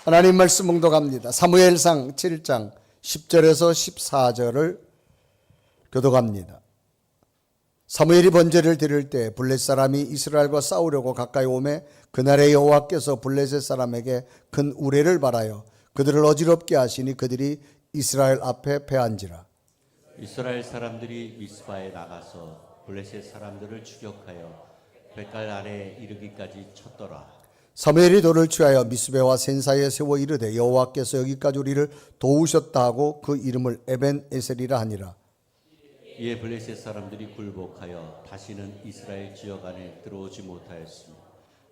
하나님 말씀 봉독합니다. 사무엘상 7장 10절에서 14절을 교독합니다. 사무엘이 번제를 드릴 때 블레셋 사람이 이스라엘과 싸우려고 가까이 오매 그날에 여호와께서 블레셋 사람에게 큰 우레를 발하여 그들을 어지럽게 하시니 그들이 이스라엘 앞에 패한지라. 이스라엘 사람들이 미스바에 나가서 블레셋 사람들을 추격하여 벳갈 아래에 이르기까지 쳤더라. 사무엘이 돌을 취하여 미스베와 센 사이에 세워 이르되 여호와께서 여기까지 우리를 도우셨다 하고 그 이름을 에벤에셀이라 하니라. 이에 블레셋 사람들이 굴복하여 다시는 이스라엘 지역 안에 들어오지 못하였으며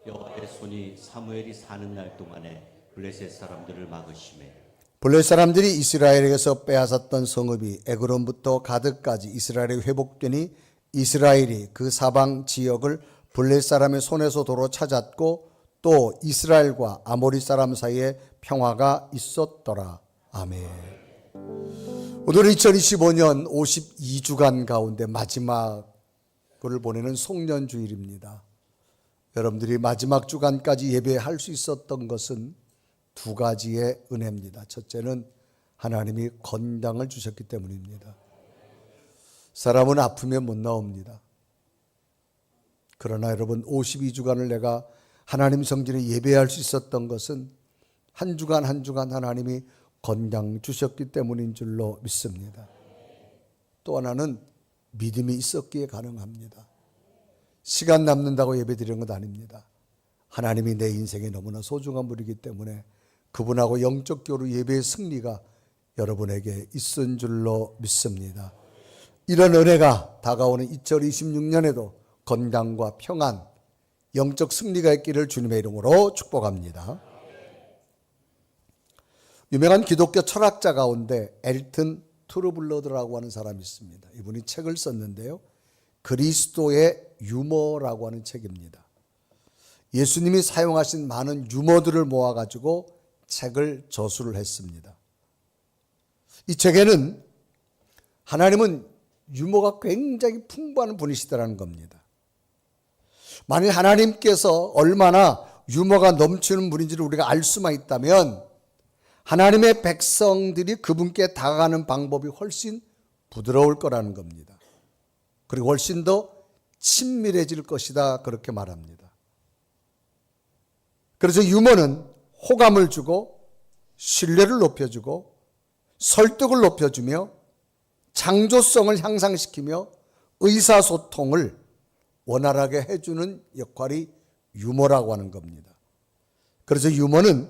여호와의 손이 사무엘이 사는 날 동안에 블레셋 사람들을 막으시매 블레셋 사람들이 이스라엘에게서 빼앗았던 성읍이 에그론부터 가드까지 이스라엘에 회복되니 이스라엘이 그 사방 지역을 블레셋 사람의 손에서 도로 찾았고 또 이스라엘과 아모리 사람 사이에 평화가 있었더라. 아멘. 오늘은 2025년 52주간 가운데 마지막을 보내는 송년주일입니다. 여러분들이 마지막 주간까지 예배할 수 있었던 것은 두 가지의 은혜입니다. 첫째는 하나님이 건강을 주셨기 때문입니다. 사람은 아프면 못 나옵니다. 그러나 여러분 52주간을 내가 하나님 성전에 예배할 수 있었던 것은 한 주간 한 주간 하나님이 건강 주셨기 때문인 줄로 믿습니다. 또 하나는 믿음이 있었기에 가능합니다. 시간 남는다고 예배 드리는 것 아닙니다. 하나님이 내 인생에 너무나 소중한 분이기 때문에 그분하고 영적 교류 예배의 승리가 여러분에게 있은 줄로 믿습니다. 이런 은혜가 다가오는 2026년에도 건강과 평안, 영적 승리가 있기를 주님의 이름으로 축복합니다. 유명한 기독교 철학자 가운데 엘튼 트루블러드라고 하는 사람이 있습니다. 이분이 책을 썼는데요. 그리스도의 유머라고 하는 책입니다. 예수님이 사용하신 많은 유머들을 모아가지고 책을 저술을 했습니다. 이 책에는 하나님은 유머가 굉장히 풍부한 분이시다라는 겁니다. 만일 하나님께서 얼마나 유머가 넘치는 분인지를 우리가 알 수만 있다면 하나님의 백성들이 그분께 다가가는 방법이 훨씬 부드러울 거라는 겁니다. 그리고 훨씬 더 친밀해질 것이다 그렇게 말합니다. 그래서 유머는 호감을 주고 신뢰를 높여주고 설득을 높여주며 창조성을 향상시키며 의사소통을 원활하게 해주는 역할이 유머라고 하는 겁니다. 그래서 유머는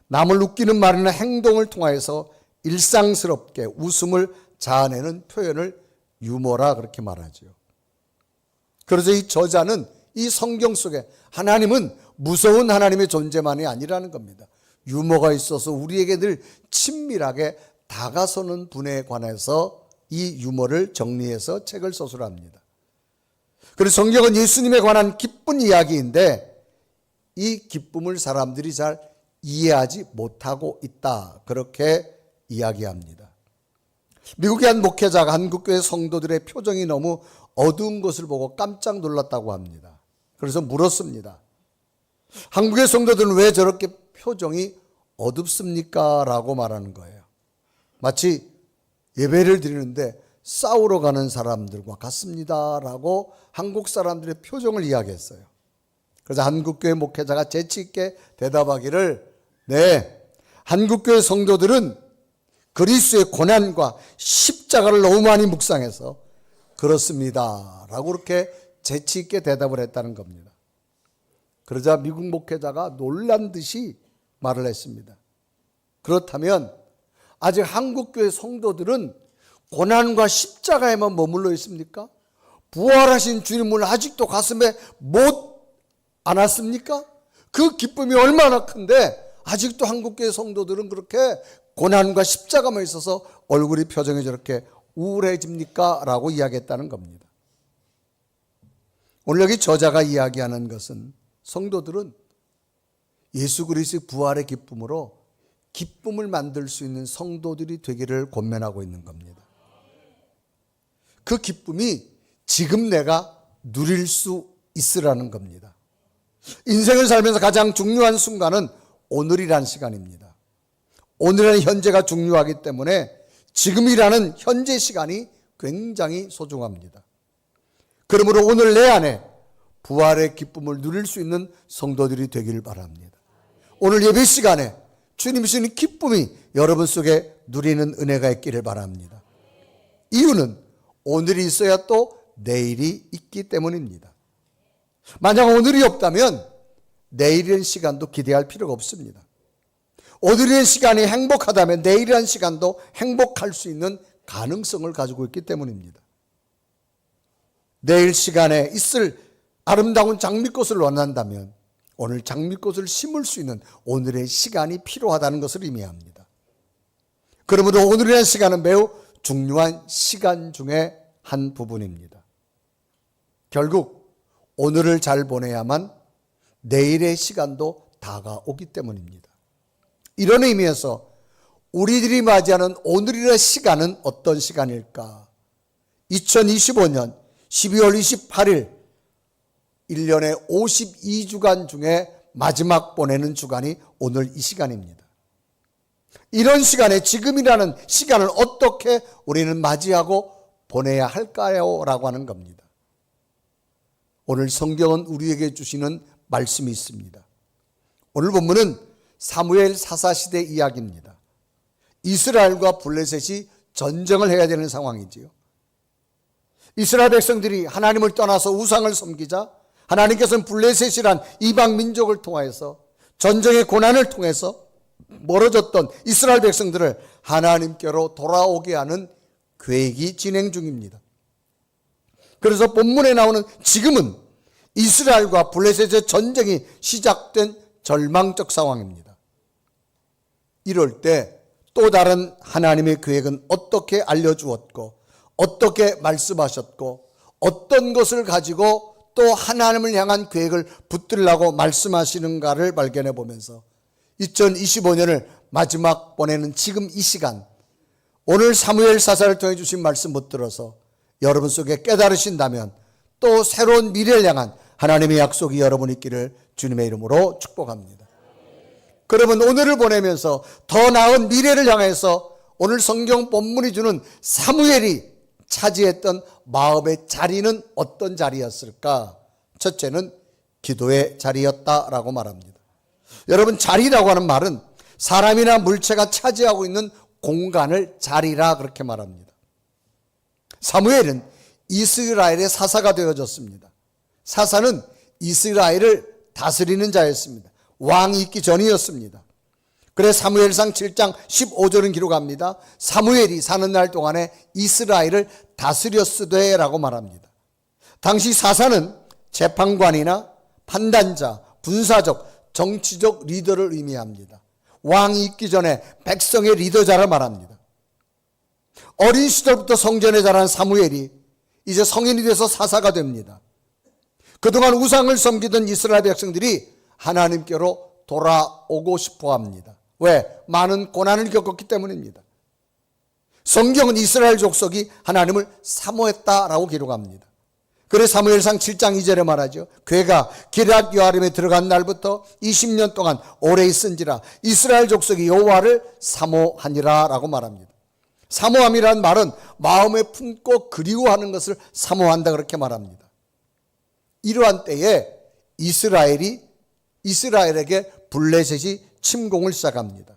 남을 웃기는 말이나 행동을 통하여서 일상스럽게 웃음을 자아내는 표현을 유머라 그렇게 말하죠. 그래서 이 저자는 이 성경 속에 하나님은 무서운 하나님의 존재만이 아니라는 겁니다. 유머가 있어서 우리에게 늘 친밀하게 다가서는 분에 관해서 이 유머를 정리해서 책을 서술합니다. 그래서 성경은 예수님에 관한 기쁜 이야기인데 이 기쁨을 사람들이 잘 이해하지 못하고 있다 그렇게 이야기합니다. 미국의 한 목회자가 한국교회 성도들의 표정이 너무 어두운 것을 보고 깜짝 놀랐다고 합니다. 그래서 물었습니다. 한국의 성도들은 왜 저렇게 표정이 어둡습니까? 라고 말하는 거예요. 마치 예배를 드리는데 싸우러 가는 사람들과 같습니다 라고 한국 사람들의 표정을 이야기했어요. 그래서 한국교회 목회자가 재치있게 대답하기를 네, 한국교회 성도들은 그리스도의 고난과 십자가를 너무 많이 묵상해서 그렇습니다 라고 그렇게 재치있게 대답을 했다는 겁니다. 그러자 미국 목회자가 놀란 듯이 말을 했습니다. 그렇다면 아직 한국교회 성도들은 고난과 십자가에만 머물러 있습니까? 부활하신 주님을 아직도 가슴에 못 안았습니까? 그 기쁨이 얼마나 큰데 아직도 한국교회 성도들은 그렇게 고난과 십자가만 있어서 얼굴이 표정이 저렇게 우울해집니까? 라고 이야기했다는 겁니다. 오늘 여기 저자가 이야기하는 것은 성도들은 예수 그리스도의 부활의 기쁨으로 기쁨을 만들 수 있는 성도들이 되기를 권면하고 있는 겁니다. 그 기쁨이 지금 내가 누릴 수 있으라는 겁니다. 인생을 살면서 가장 중요한 순간은 오늘이란 시간입니다. 오늘의 현재가 중요하기 때문에 지금이라는 현재 시간이 굉장히 소중합니다. 그러므로 오늘 내 안에 부활의 기쁨을 누릴 수 있는 성도들이 되길 바랍니다. 오늘 예배 시간에 주님이 주시는 기쁨이 여러분 속에 누리는 은혜가 있기를 바랍니다. 이유는 오늘이 있어야 또 내일이 있기 때문입니다. 만약 오늘이 없다면 내일이라는 시간도 기대할 필요가 없습니다. 오늘이라는 시간이 행복하다면 내일이라는 시간도 행복할 수 있는 가능성을 가지고 있기 때문입니다. 내일 시간에 있을 아름다운 장미꽃을 원한다면 오늘 장미꽃을 심을 수 있는 오늘의 시간이 필요하다는 것을 의미합니다. 그러므로 오늘이라는 시간은 매우 중요한 시간 중에 한 부분입니다. 결국 오늘을 잘 보내야만 내일의 시간도 다가오기 때문입니다. 이런 의미에서 우리들이 맞이하는 오늘이라는 시간은 어떤 시간일까? 2025년 12월 28일 1년에 52주간 중에 마지막 보내는 주간이 오늘 이 시간입니다. 이런 시간에 지금이라는 시간을 어떻게 우리는 맞이하고 보내야 할까요? 라고 하는 겁니다. 오늘 성경은 우리에게 주시는 말씀이 있습니다. 오늘 본문은 사무엘 사사시대 이야기입니다. 이스라엘과 블레셋이 전쟁을 해야 되는 상황이지요. 이스라엘 백성들이 하나님을 떠나서 우상을 섬기자 하나님께서는 블레셋이란 이방 민족을 통해서 전쟁의 고난을 통해서 멀어졌던 이스라엘 백성들을 하나님께로 돌아오게 하는 계획이 진행 중입니다. 그래서 본문에 나오는 지금은 이스라엘과 블레셋의 전쟁이 시작된 절망적 상황입니다. 이럴 때 또 다른 하나님의 계획은 어떻게 알려주었고 어떻게 말씀하셨고 어떤 것을 가지고 또 하나님을 향한 계획을 붙들라고 말씀하시는가를 발견해 보면서 2025년을 마지막 보내는 지금 이 시간, 오늘 사무엘 사사를 통해 주신 말씀 붙들어서 여러분 속에 깨달으신다면 또 새로운 미래를 향한 하나님의 약속이 여러분 있기를 주님의 이름으로 축복합니다. 그러면 오늘을 보내면서 더 나은 미래를 향해서 오늘 성경 본문이 주는 사무엘이 차지했던 마음의 자리는 어떤 자리였을까? 첫째는 기도의 자리였다라고 말합니다. 여러분, 자리라고 하는 말은 사람이나 물체가 차지하고 있는 공간을 자리라 그렇게 말합니다. 사무엘은 이스라엘의 사사가 되어졌습니다. 사사는 이스라엘을 다스리는 자였습니다. 왕이 있기 전이었습니다. 그래서 사무엘상 7장 15절은 기록합니다. 사무엘이 사는 날 동안에 이스라엘을 다스렸으되 라고 말합니다. 당시 사사는 재판관이나 판단자, 군사적, 정치적 리더를 의미합니다. 왕이 있기 전에 백성의 리더자를 말합니다. 어린 시절부터 성전에 자란 사무엘이 이제 성인이 돼서 사사가 됩니다. 그동안 우상을 섬기던 이스라엘 백성들이 하나님께로 돌아오고 싶어 합니다. 왜? 많은 고난을 겪었기 때문입니다. 성경은 이스라엘 족속이 하나님을 사모했다라고 기록합니다. 그래서 사무엘상 7장 2절에 말하죠. 괴가 기럇 여아림에 들어간 날부터 20년 동안 오래 있은지라 이스라엘 족속이 여호와를 사모하니라 라고 말합니다. 사모함이란 말은 마음에 품고 그리워하는 것을 사모한다 그렇게 말합니다. 이러한 때에 이스라엘에게 블레셋이 침공을 시작합니다.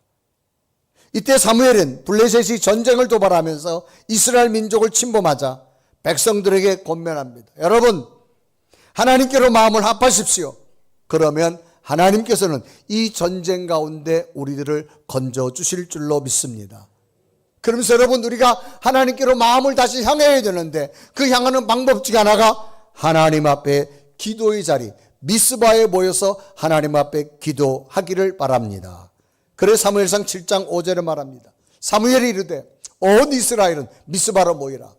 이때 사무엘은 블레셋이 전쟁을 도발하면서 이스라엘 민족을 침범하자 백성들에게 권면합니다. 여러분, 하나님께로 마음을 합하십시오. 그러면 하나님께서는 이 전쟁 가운데 우리들을 건져주실 줄로 믿습니다. 그러면서 여러분, 우리가 하나님께로 마음을 다시 향해야 되는데 그 향하는 방법 중 하나가 하나님 앞에 기도의 자리, 미스바에 모여서 하나님 앞에 기도하기를 바랍니다. 그래서 사무엘상 7장 5절에 말합니다. 사무엘이 이르되 온 이스라엘은 미스바로 모이라.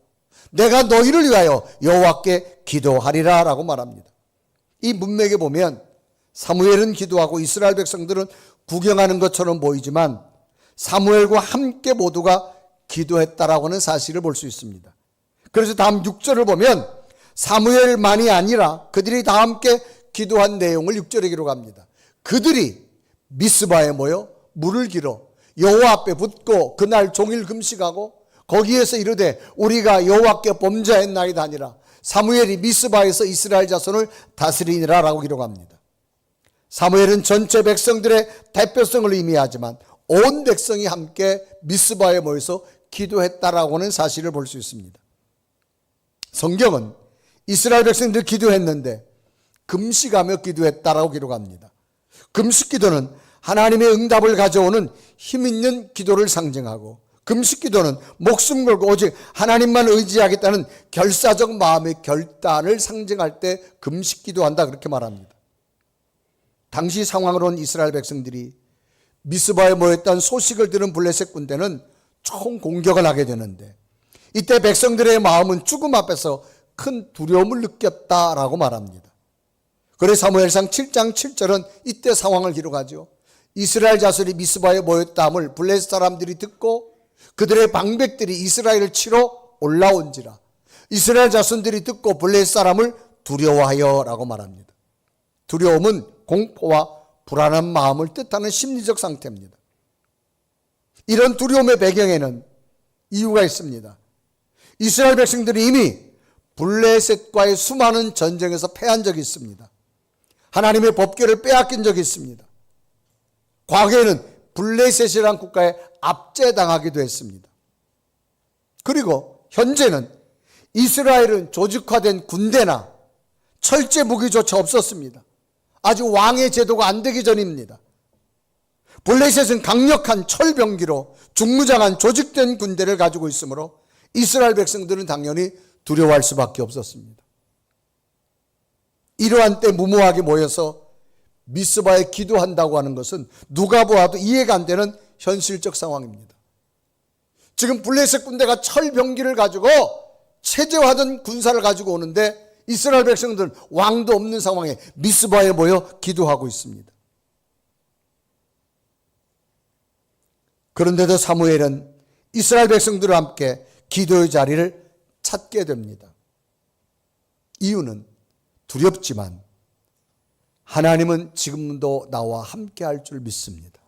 내가 너희를 위하여 여호와께 기도하리라 라고 말합니다. 이 문맥에 보면 사무엘은 기도하고 이스라엘 백성들은 구경하는 것처럼 보이지만 사무엘과 함께 모두가 기도했다라고 하는 사실을 볼 수 있습니다. 그래서 다음 6절을 보면 사무엘만이 아니라 그들이 다 함께 기도한 내용을 6절에 기록합니다. 그들이 미스바에 모여 물을 길어 여호와 앞에 붙고 그날 종일 금식하고 거기에서 이르되 우리가 여호와께 범죄했나이다 하니라. 사무엘이 미스바에서 이스라엘 자손을 다스리니라 라고 기록합니다. 사무엘은 전체 백성들의 대표성을 의미하지만 온 백성이 함께 미스바에 모여서 기도했다라고 하는 사실을 볼 수 있습니다. 성경은 이스라엘 백성들이 기도했는데 금식하며 기도했다라고 기록합니다. 금식 기도는 하나님의 응답을 가져오는 힘 있는 기도를 상징하고, 금식 기도는 목숨 걸고 오직 하나님만 의지하겠다는 결사적 마음의 결단을 상징할 때 금식 기도한다 그렇게 말합니다. 당시 상황으로는 이스라엘 백성들이 미스바에 모였던 소식을 들은 블레셋 군대는 총 공격을 하게 되는데, 이때 백성들의 마음은 죽음 앞에서 큰 두려움을 느꼈다라고 말합니다. 그래서 사무엘상 7장 7절은 이때 상황을 기록하죠. 이스라엘 자손이 미스바에 모였다함을 블레셋 사람들이 듣고 그들의 방백들이 이스라엘을 치러 올라온지라. 이스라엘 자손들이 듣고 블레셋 사람을 두려워하여 라고 말합니다. 두려움은 공포와 불안한 마음을 뜻하는 심리적 상태입니다. 이런 두려움의 배경에는 이유가 있습니다. 이스라엘 백성들이 이미 블레셋과의 수많은 전쟁에서 패한 적이 있습니다. 하나님의 법궤를 빼앗긴 적이 있습니다. 과거에는 블레셋이라는 국가에 압제당하기도 했습니다. 그리고 현재는 이스라엘은 조직화된 군대나 철제 무기조차 없었습니다. 아직 왕의 제도가 안 되기 전입니다. 블레셋은 강력한 철병기로 중무장한 조직된 군대를 가지고 있으므로 이스라엘 백성들은 당연히 두려워할 수밖에 없었습니다. 이러한 때 무모하게 모여서 미스바에 기도한다고 하는 것은 누가 보아도 이해가 안 되는 현실적 상황입니다. 지금 블레셋 군대가 철병기를 가지고 체제화된 군사를 가지고 오는데 이스라엘 백성들은 왕도 없는 상황에 미스바에 모여 기도하고 있습니다. 그런데도 사무엘은 이스라엘 백성들과 함께 기도의 자리를 찾게 됩니다. 이유는 두렵지만 하나님은 지금도 나와 함께 할 줄 믿습니다.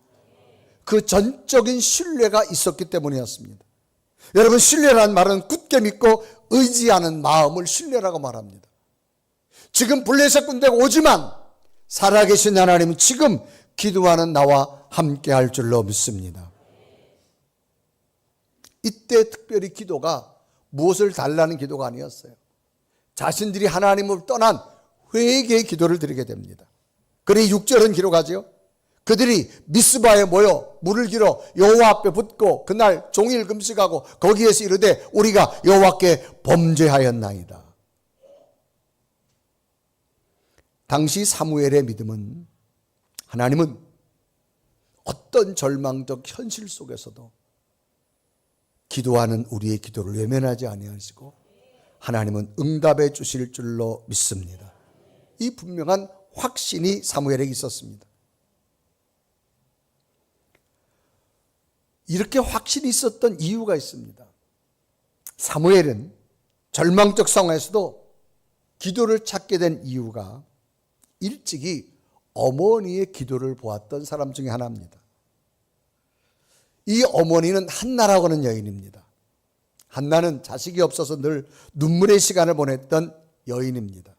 그 전적인 신뢰가 있었기 때문이었습니다. 여러분, 신뢰라는 말은 굳게 믿고 의지하는 마음을 신뢰라고 말합니다. 지금 블레셋 군대가 오지만 살아계신 하나님은 지금 기도하는 나와 함께 할 줄로 믿습니다. 이때 특별히 기도가 무엇을 달라는 기도가 아니었어요. 자신들이 하나님을 떠난 회개의 기도를 드리게 됩니다. 그래 6절은 기록하죠. 그들이 미스바에 모여 물을 길어 여호와 앞에 붙고 그날 종일 금식하고 거기에서 이르되 우리가 여호와께 범죄하였나이다. 당시 사무엘의 믿음은 하나님은 어떤 절망적 현실 속에서도 기도하는 우리의 기도를 외면하지 아니하시고 하나님은 응답해 주실 줄로 믿습니다. 이 분명한 확신이 사무엘에게 있었습니다. 이렇게 확신이 있었던 이유가 있습니다. 사무엘은 절망적 상황에서도 기도를 찾게 된 이유가 일찍이 어머니의 기도를 보았던 사람 중에 하나입니다. 이 어머니는 한나라고 하는 여인입니다. 한나는 자식이 없어서 늘 눈물의 시간을 보냈던 여인입니다.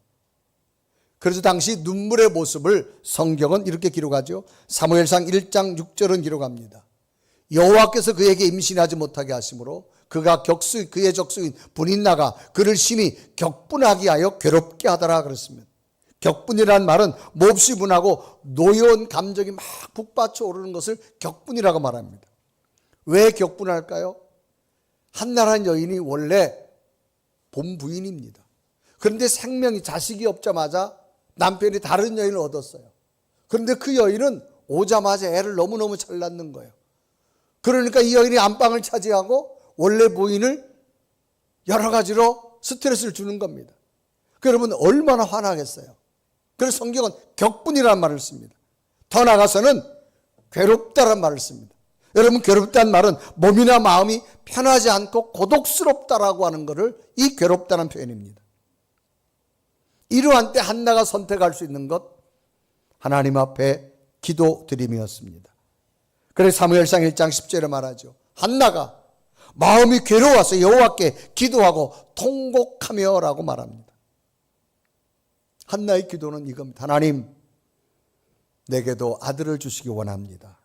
그래서 당시 눈물의 모습을 성경은 이렇게 기록하죠. 사무엘상 1장 6절은 기록합니다. 여호와께서 그에게 임신하지 못하게 하심으로 그가 그의 적수인 분인나가 그를 심히 격분하게 하여 괴롭게 하더라 그랬습니다. 격분이라는 말은 몹시 분하고 노여운 감정이 막 북받쳐 오르는 것을 격분이라고 말합니다. 왜 격분할까요? 한나라는 여인이 원래 본부인입니다. 그런데 생명이 자식이 없자마자 남편이 다른 여인을 얻었어요. 그런데 그 여인은 오자마자 애를 너무너무 잘 낳는 거예요. 그러니까 이 여인이 안방을 차지하고 원래 부인을 여러 가지로 스트레스를 주는 겁니다. 여러분 얼마나 화나겠어요. 그래서 성경은 격분이라는 말을 씁니다. 더 나아가서는 괴롭다라는 말을 씁니다. 여러분 괴롭다는 말은 몸이나 마음이 편하지 않고 고독스럽다라고 하는 것을 이 괴롭다는 표현입니다. 이러한 때 한나가 선택할 수 있는 것 하나님 앞에 기도 드림이었습니다. 그래서 사무엘상 1장 10절에 말하죠. 한나가 마음이 괴로워서 여호와께 기도하고 통곡하며 라고 말합니다. 한나의 기도는 이겁니다. 하나님, 내게도 아들을 주시기 원합니다.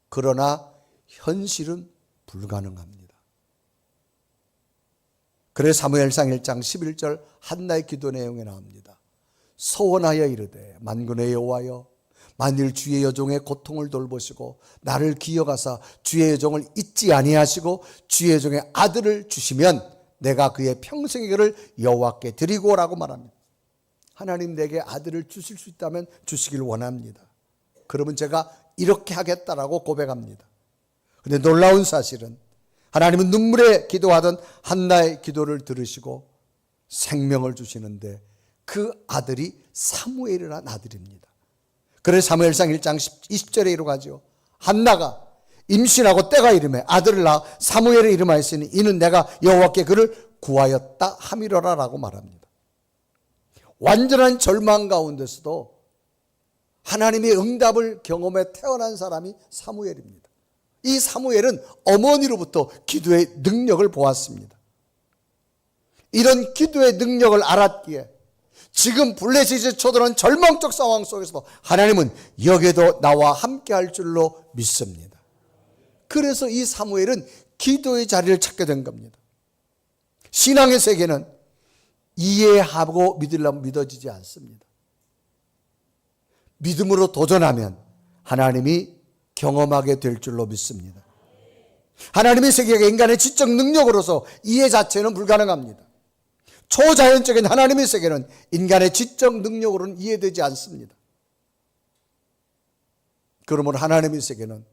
그러나 현실은 불가능합니다. 그래서 사무엘상 1장 11절 한나의 기도 내용에 나옵니다. 소원하여 이르되 만군의 여호와여, 만일 주의 여종의 고통을 돌보시고 나를 기억하사 주의 여종을 잊지 아니하시고 주의 여종의 아들을 주시면 내가 그의 평생의 결을 여호와께 드리고 라고 말합니다. 하나님, 내게 아들을 주실 수 있다면 주시길 원합니다. 그러면 제가 이렇게 하겠다라고 고백합니다. 그런데 놀라운 사실은 하나님은 눈물에 기도하던 한나의 기도를 들으시고 생명을 주시는데 그 아들이 사무엘이라는 아들입니다. 그래서 사무엘상 1장 20절에 이루어가죠. 한나가 임신하고 때가 이르매 아들을 낳아 사무엘의 이름하였으니 이는 내가 여호와께 그를 구하였다 함이로라 라고 말합니다. 완전한 절망 가운데서도 하나님의 응답을 경험해 태어난 사람이 사무엘입니다. 이 사무엘은 어머니로부터 기도의 능력을 보았습니다. 이런 기도의 능력을 알았기에 지금 블레셋에 처들은 절망적 상황 속에서도 하나님은 여기에도 나와 함께 할 줄로 믿습니다. 그래서 이 사무엘은 기도의 자리를 찾게 된 겁니다. 신앙의 세계는 이해하고 믿으려면 믿어지지 않습니다. 믿음으로 도전하면 하나님이 경험하게 될 줄로 믿습니다. 하나님의 세계가 인간의 지적 능력으로서 이해 자체는 불가능합니다. 초자연적인 하나님의 세계는 인간의 지적 능력으로는 이해되지 않습니다. 그러므로 하나님의 세계는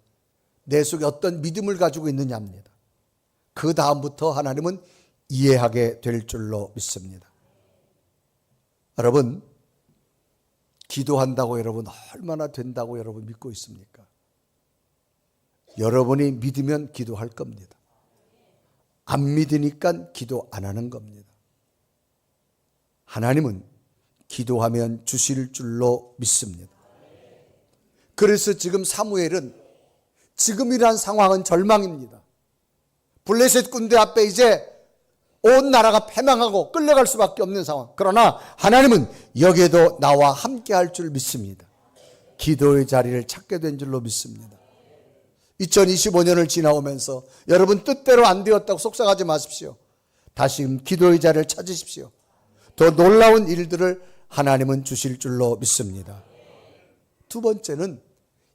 내 속에 어떤 믿음을 가지고 있느냐입니다. 그 다음부터 하나님은 이해하게 될 줄로 믿습니다. 여러분, 기도한다고 여러분 얼마나 된다고 여러분 믿고 있습니까? 여러분이 믿으면 기도할 겁니다. 안 믿으니까 기도 안 하는 겁니다. 하나님은 기도하면 주실 줄로 믿습니다. 그래서 지금 사무엘은 지금이란 상황은 절망입니다. 블레셋 군대 앞에 이제 온 나라가 패망하고 끌려갈 수밖에 없는 상황. 그러나 하나님은 여기에도 나와 함께 할 줄 믿습니다. 기도의 자리를 찾게 된 줄로 믿습니다. 2025년을 지나오면서 여러분 뜻대로 안 되었다고 속상하지 마십시오. 다시 기도의 자리를 찾으십시오. 더 놀라운 일들을 하나님은 주실 줄로 믿습니다. 두 번째는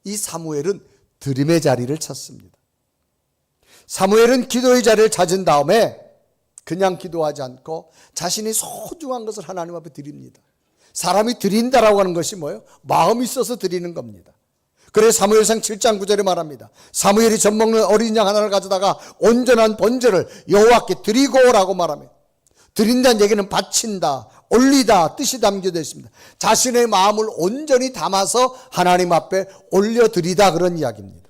이 사무엘은 드림의 자리를 찾습니다. 사무엘은 기도의 자리를 찾은 다음에 그냥 기도하지 않고 자신이 소중한 것을 하나님 앞에 드립니다. 사람이 드린다라고 하는 것이 뭐예요? 마음이 있어서 드리는 겁니다. 그래서 사무엘상 7장 9절에 말합니다. 사무엘이 젖먹는 어린 양 하나를 가져다가 온전한 번제를 여호와께 드리고라고 말합니다. 드린다는 얘기는 바친다, 올리다 뜻이 담겨져 있습니다. 자신의 마음을 온전히 담아서 하나님 앞에 올려드리다 그런 이야기입니다.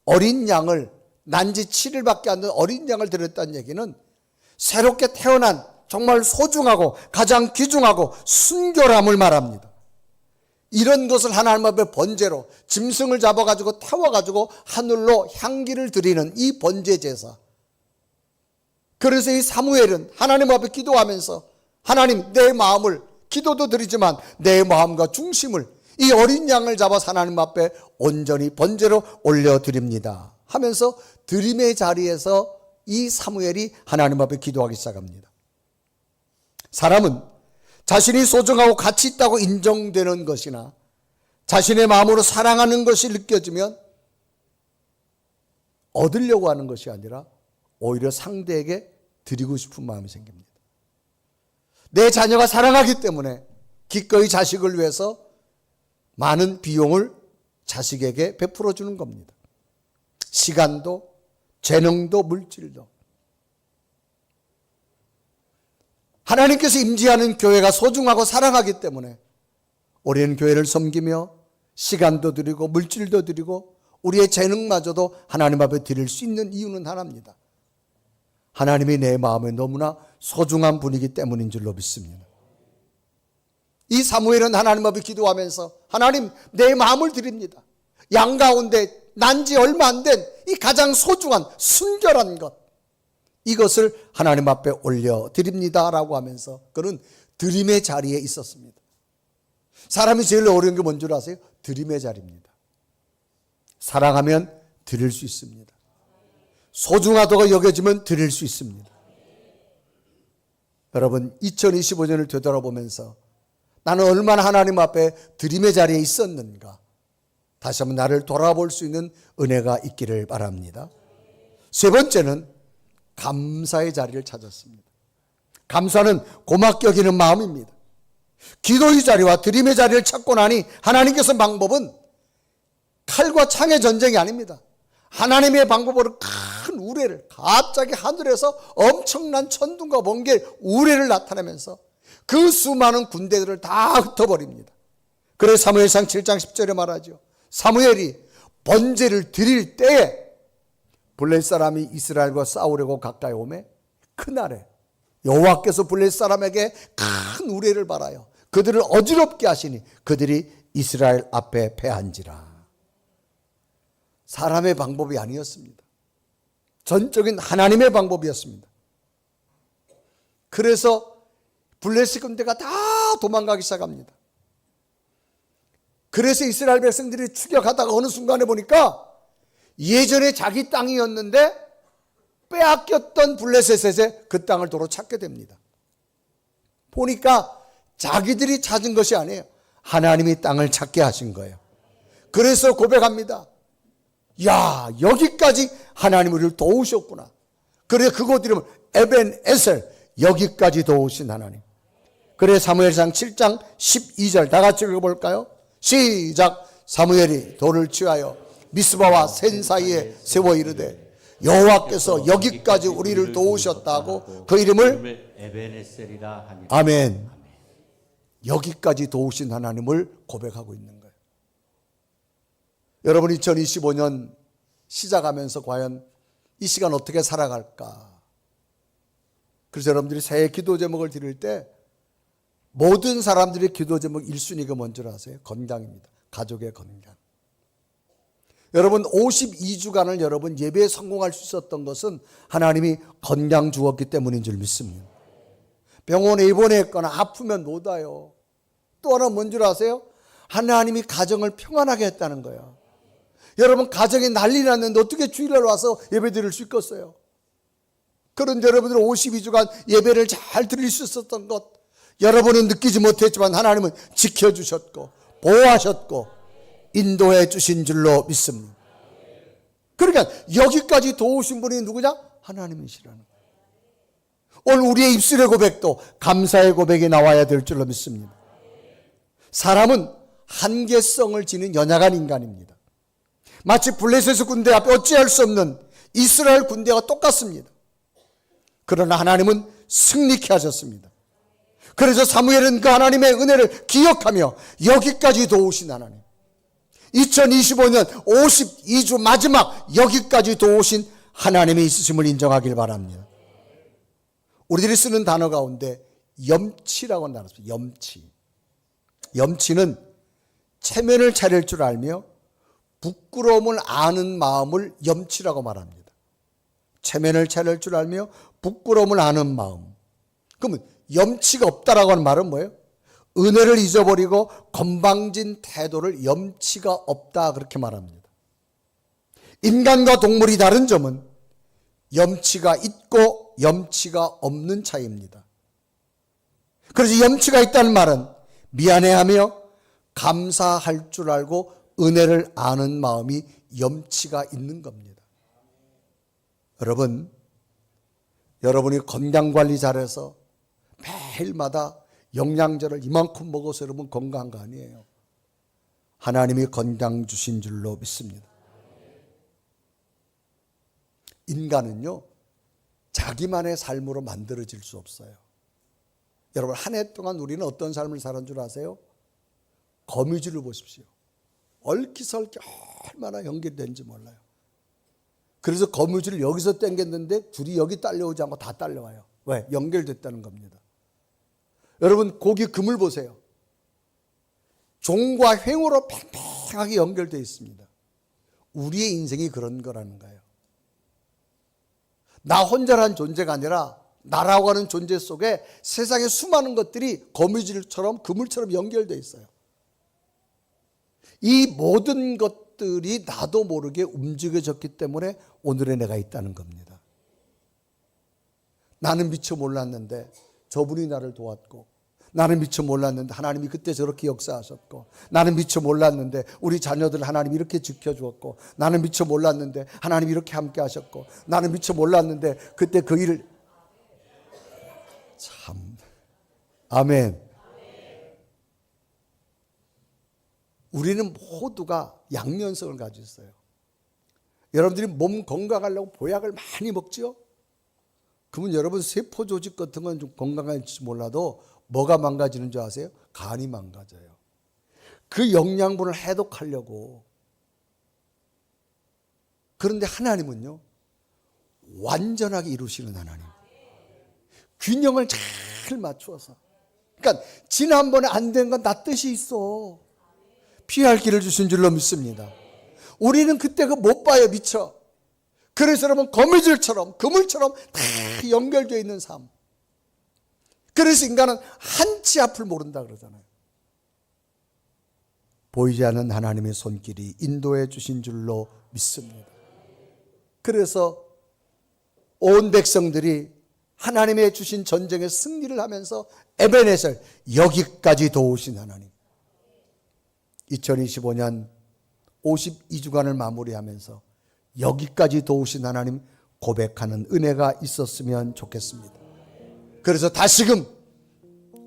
어린 양을 난지 7일밖에 안 된 어린 양을 드렸다는 얘기는 새롭게 태어난 정말 소중하고 가장 귀중하고 순결함을 말합니다. 이런 것을 하나님 앞에 번제로 짐승을 잡아가지고 태워가지고 하늘로 향기를 드리는 이 번제 제사. 그래서 이 사무엘은 하나님 앞에 기도하면서 하나님, 내 마음을 기도도 드리지만 내 마음과 중심을 이 어린 양을 잡아서 하나님 앞에 온전히 번제로 올려드립니다 하면서 드림의 자리에서 이 사무엘이 하나님 앞에 기도하기 시작합니다. 사람은 자신이 소중하고 가치 있다고 인정되는 것이나 자신의 마음으로 사랑하는 것이 느껴지면 얻으려고 하는 것이 아니라 오히려 상대에게 드리고 싶은 마음이 생깁니다. 내 자녀가 사랑하기 때문에 기꺼이 자식을 위해서 많은 비용을 자식에게 베풀어 주는 겁니다. 시간도, 재능도, 물질도. 하나님께서 임재하는 교회가 소중하고 사랑하기 때문에 우리는 교회를 섬기며 시간도 드리고 물질도 드리고 우리의 재능마저도 하나님 앞에 드릴 수 있는 이유는 하나입니다. 하나님이 내 마음에 너무나 소중한 분이기 때문인 줄로 믿습니다. 이 사무엘은 하나님 앞에 기도하면서 하나님, 내 마음을 드립니다. 양 가운데 난 지 얼마 안 된 이 가장 소중한 순결한 것, 이것을 하나님 앞에 올려드립니다라고 하면서 그는 드림의 자리에 있었습니다. 사람이 제일 어려운 게 뭔 줄 아세요? 드림의 자리입니다. 사랑하면 드릴 수 있습니다. 소중하다고 여겨지면 드릴 수 있습니다. 여러분, 2025년을 되돌아보면서 나는 얼마나 하나님 앞에 드림의 자리에 있었는가, 다시 한번 나를 돌아볼 수 있는 은혜가 있기를 바랍니다. 세 번째는 감사의 자리를 찾았습니다. 감사는 고맙게 여기는 마음입니다. 기도의 자리와 드림의 자리를 찾고 나니 하나님께서 방법은 칼과 창의 전쟁이 아닙니다. 하나님의 방법으로 큰 우레를, 갑자기 하늘에서 엄청난 천둥과 번개 우레를 나타내면서 그 수많은 군대들을 다 흩어버립니다. 그래서 사무엘상 7장 10절에 말하죠. 사무엘이 번제를 드릴 때에 블레셋 사람이 이스라엘과 싸우려고 가까이 오매 그날에 여호와께서 블레셋 사람에게 큰 우레를 발하여 그들을 어지럽게 하시니 그들이 이스라엘 앞에 패한지라. 사람의 방법이 아니었습니다. 전적인 하나님의 방법이었습니다. 그래서 블레셋 군대가 다 도망가기 시작합니다. 그래서 이스라엘 백성들이 추격하다가 어느 순간에 보니까 예전에 자기 땅이었는데 빼앗겼던 블레셋에 그 땅을 도로 찾게 됩니다. 보니까 자기들이 찾은 것이 아니에요. 하나님이 땅을 찾게 하신 거예요. 그래서 고백합니다. 야, 여기까지 하나님 우리를 도우셨구나. 그래, 그곳 이름은 에벤에셀, 여기까지 도우신 하나님. 그래, 사무엘상 7장 12절 다 같이 읽어볼까요? 시작. 사무엘이 돌을 취하여 미스바와 센 사이에 세워 이르되 여호와께서 여기까지 우리를 도우셨다고 그 이름을 에벤에셀이라 하니라. 아멘. 여기까지 도우신 하나님을 고백하고 있는 거예요. 여러분, 2025년 시작하면서 과연 이 시간 어떻게 살아갈까? 그래서 여러분들이 새해 기도 제목을 드릴 때 모든 사람들의 기도 제목 1순위가 뭔지 아세요? 건강입니다. 가족의 건강. 여러분, 52주간을 여러분 예배에 성공할 수 있었던 것은 하나님이 건강 주었기 때문인 줄 믿습니다. 병원에 입원했거나 아프면 못 와요. 또 하나 뭔 줄 아세요? 하나님이 가정을 평안하게 했다는 거예요. 여러분, 가정에 난리 났는데 어떻게 주일날 와서 예배 드릴 수 있겠어요? 그런데 여러분들 52주간 예배를 잘 드릴 수 있었던 것, 여러분은 느끼지 못했지만 하나님은 지켜주셨고 보호하셨고 인도해 주신 줄로 믿습니다. 그러니까 여기까지 도우신 분이 누구냐? 하나님이시라는 거예요. 오늘 우리의 입술의 고백도 감사의 고백이 나와야 될 줄로 믿습니다. 사람은 한계성을 지닌 연약한 인간입니다. 마치 블레셋 군대 앞에 어찌할 수 없는 이스라엘 군대와 똑같습니다. 그러나 하나님은 승리케 하셨습니다. 그래서 사무엘은 그 하나님의 은혜를 기억하며 여기까지 도우신 하나님, 2025년 52주 마지막 여기까지 도우신 하나님의 있으심을 인정하길 바랍니다. 우리들이 쓰는 단어 가운데 염치라고 하는 단어 있습니다. 염치. 염치는 체면을 차릴 줄 알며 부끄러움을 아는 마음을 염치라고 말합니다. 체면을 차릴 줄 알며 부끄러움을 아는 마음. 그러면 염치가 없다라고 하는 말은 뭐예요? 은혜를 잊어버리고 건방진 태도를 염치가 없다, 그렇게 말합니다. 인간과 동물이 다른 점은 염치가 있고 염치가 없는 차이입니다. 그래서 염치가 있다는 말은 미안해하며 감사할 줄 알고 은혜를 아는 마음이 염치가 있는 겁니다. 여러분이 건강관리 잘해서 매일마다 영양제를 이만큼 먹어서 여러분 건강한 거 아니에요. 하나님이 건강 주신 줄로 믿습니다. 인간은요, 자기만의 삶으로 만들어질 수 없어요. 여러분, 한 해 동안 우리는 어떤 삶을 살은 줄 아세요? 거미줄을 보십시오. 얼키설키 얼마나 연결된지 몰라요. 그래서 거미줄을 여기서 당겼는데 줄이 여기 딸려오지 않고 다 딸려와요. 왜? 연결됐다는 겁니다. 여러분, 고기 그물 보세요. 종과 횡으로 팽팽하게 연결되어 있습니다. 우리의 인생이 그런 거라는 거예요. 나 혼자란 존재가 아니라 나라고 하는 존재 속에 세상의 수많은 것들이 거미줄처럼 그물처럼 연결되어 있어요. 이 모든 것들이 나도 모르게 움직여졌기 때문에 오늘의 내가 있다는 겁니다. 나는 미처 몰랐는데 저분이 나를 도왔고, 나는 미처 몰랐는데 하나님이 그때 저렇게 역사하셨고, 나는 미처 몰랐는데 우리 자녀들 하나님이 이렇게 지켜주었고, 나는 미처 몰랐는데 하나님이 이렇게 함께 하셨고, 나는 미처 몰랐는데 그때 그 일을 참, 아멘. 우리는 모두가 양면성을 가지고 있어요. 여러분들이 몸 건강하려고 보약을 많이 먹죠? 그러면 여러분 세포 조직 같은 건 좀 건강할지 몰라도 뭐가 망가지는 줄 아세요? 간이 망가져요. 그 영양분을 해독하려고. 그런데 하나님은요, 완전하게 이루시는 하나님. 균형을 잘 맞추어서. 그러니까 지난번에 안 된 건 나 뜻이 있어. 피할 길을 주신 줄로 믿습니다. 우리는 그때 그 못 봐요, 미처. 그래서 여러분 거미줄처럼 그물처럼 다 연결되어 있는 삶. 그래서 인간은 한치 앞을 모른다 그러잖아요. 보이지 않는 하나님의 손길이 인도해 주신 줄로 믿습니다. 그래서 온 백성들이 하나님의 주신 전쟁에 승리를 하면서 에베네셀, 여기까지 도우신 하나님. 2025년 52주간을 마무리하면서 여기까지 도우신 하나님 고백하는 은혜가 있었으면 좋겠습니다. 그래서 다시금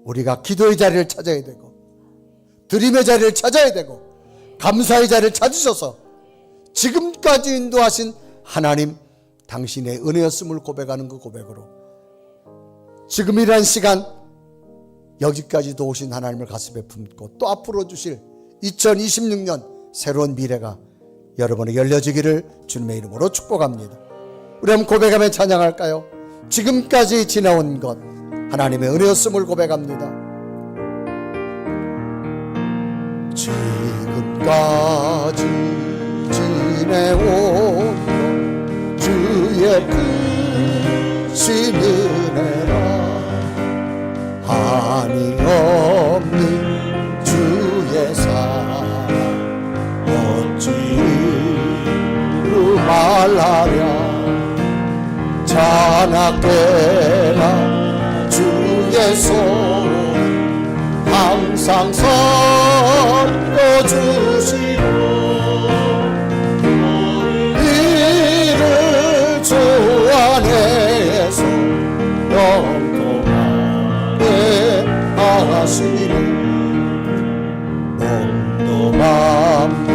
우리가 기도의 자리를 찾아야 되고, 드림의 자리를 찾아야 되고, 감사의 자리를 찾으셔서 지금까지 인도하신 하나님, 당신의 은혜였음을 고백하는 그 고백으로 지금이란 시간 여기까지 도우신 하나님을 가슴에 품고 또 앞으로 주실 2026년 새로운 미래가 여러분에게 열려지기를 주님의 이름으로 축복합니다. 우리 한번 고백하며 찬양할까요? 지금까지 지나온 것 하나님의 은혜였음을 고백합니다. 지금까지 지내온 것 주의 크신 은혜라, 한이 없는 주의 사랑 어찌로 말하랴. 자나깨나 주의 손 항상 섰어주시고, 이를 주 안에서 영통하게 하시니, 몸도 맘도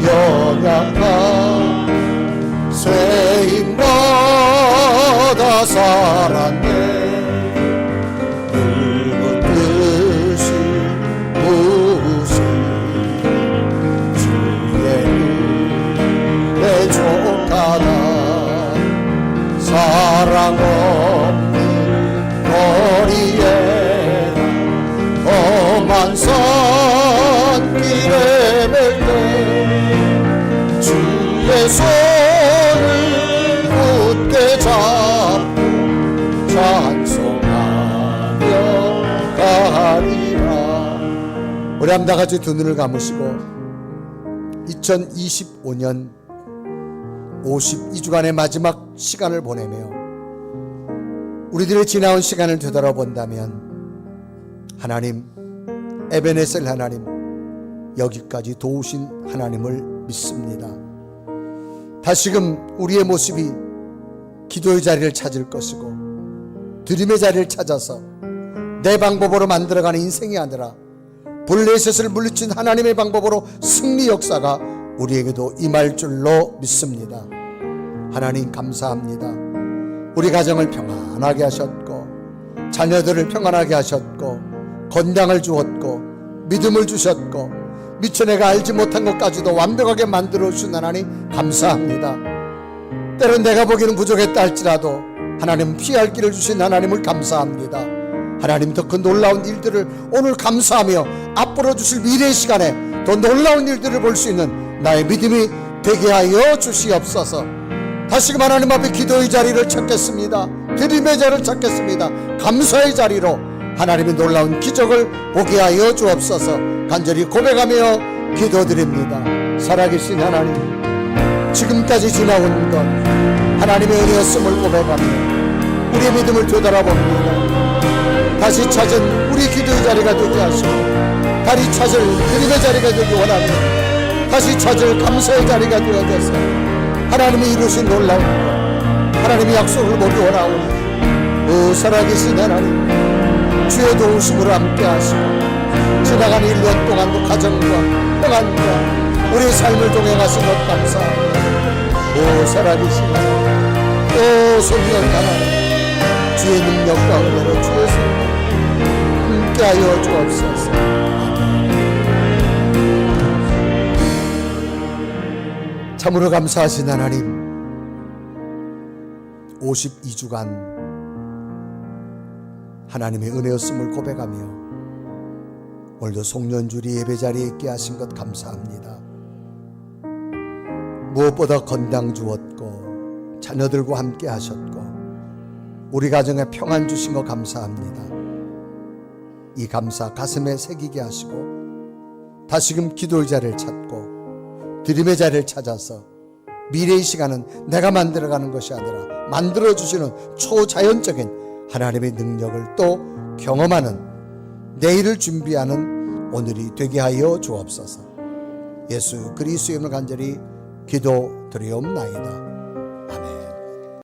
연약한 세인받아 살았네. 늙은 듯이 부으신 주의 은혜 족하다. 사랑 없는 거리에 험한 산길에 뵐 때 주의 손을 굳게 잡고 찬송하며 가리라. 우리 한번 다 같이 두 눈을 감으시고 2025년 52주간의 마지막 시간을 보내며 우리들의 지나온 시간을 되돌아본다면 하나님, 에베네셀 하나님, 여기까지 도우신 하나님을 믿습니다. 다시금 우리의 모습이 기도의 자리를 찾을 것이고, 드림의 자리를 찾아서 내 방법으로 만들어가는 인생이 아니라 블레셋을 물리친 하나님의 방법으로 승리 역사가 우리에게도 임할 줄로 믿습니다. 하나님 감사합니다. 우리 가정을 평안하게 하셨고, 자녀들을 평안하게 하셨고, 건강을 주었고, 믿음을 주셨고, 미처 내가 알지 못한 것까지도 완벽하게 만들어 주신 하나님 감사합니다. 때론 내가 보기에는 부족했다 할지라도 하나님 피할 길을 주신 하나님을 감사합니다. 하나님 더 큰 놀라운 일들을 오늘 감사하며 앞으로 주실 미래의 시간에 더 놀라운 일들을 볼 수 있는 나의 믿음이 되게 하여 주시옵소서. 다시금 하나님 앞에 기도의 자리를 찾겠습니다. 드림의 자리를 찾겠습니다. 감사의 자리로 하나님의 놀라운 기적을 보게 하여 주옵소서. 간절히 고백하며 기도드립니다. 살아계신 하나님, 지금까지 지나온 것 하나님의 은혜였음을 고백하며 우리의 믿음을 되돌아봅니다. 다시 찾은 우리 기도의 자리가 되게 하시고 다시 찾을 드림의 자리가 되기 원합니다. 다시 찾을 감사의 자리가 되어져서 하나님이 이루신 놀라운 것, 하나님의 약속을 보기 원하오니 오 살아계신 하나님, 주의 도우심으로 함께 하시고 지나간 1년 동안도 가정과 평안과 우리의 삶을 동행하신 것 감사합니다. 오 살아계신 하나님, 오 소중한 하나님, 주의 능력과 은혜로 주의 손으로 함께하여 주옵소서. 참으로 감사하신 하나님, 52주간 하나님의 은혜였음을 고백하며 오늘도 송년주리 예배자리에 있게 하신 것 감사합니다. 무엇보다 건강 주었고 자녀들과 함께 하셨고 우리 가정에 평안 주신 것 감사합니다. 이 감사 가슴에 새기게 하시고 다시금 기도의 자리를 찾고 드림의 자리를 찾아서 미래의 시간은 내가 만들어가는 것이 아니라 만들어주시는 초자연적인 하나님의 능력을 또 경험하는 내일을 준비하는 오늘이 되게 하여 주옵소서. 예수 그리스도의 이름으로 간절히 기도드리옵나이다. 아멘.